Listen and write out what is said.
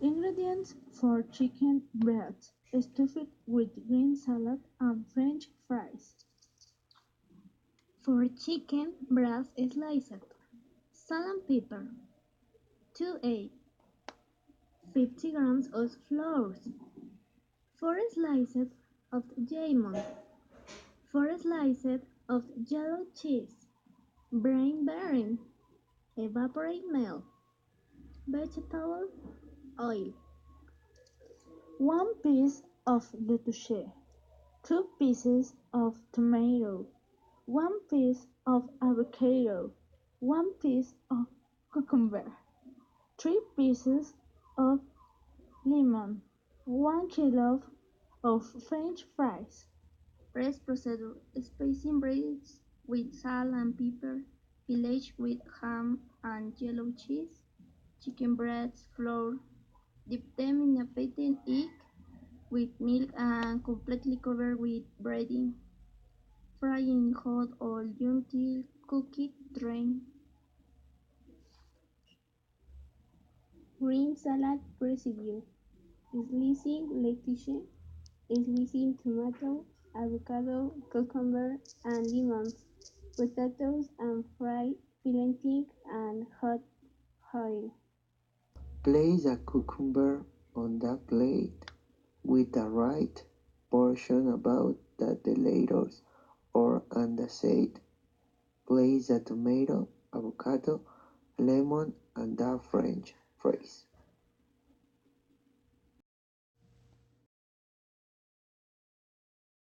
Ingredients for chicken breast stuffed with green salad and French fries. For chicken breast sliced, salt and pepper, 2 eggs, 50 grams of flour, 4 slices of lemon, 4 slices of yellow cheese, brain bearing, evaporate milk, vegetable oil, 1 piece of lettuce, 2 pieces of tomato, 1 piece of avocado, 1 piece of cucumber, 3 pieces of lemon, 1 kilo of French fries. Press procedure: spacing breads with salt and pepper, village with ham and yellow cheese, chicken breasts, flour, dip them in a beaten egg with milk and completely cover with breading. Fry in hot oil until cooked, drain. Green salad procedure: slicing lettuce, slicing tomato, avocado, cucumber, and lemons, potatoes, and fry, filleting and hot oil. Place a cucumber on the plate with the right portion about the lettuce or on the side. Place the tomato, avocado, lemon and the French fries.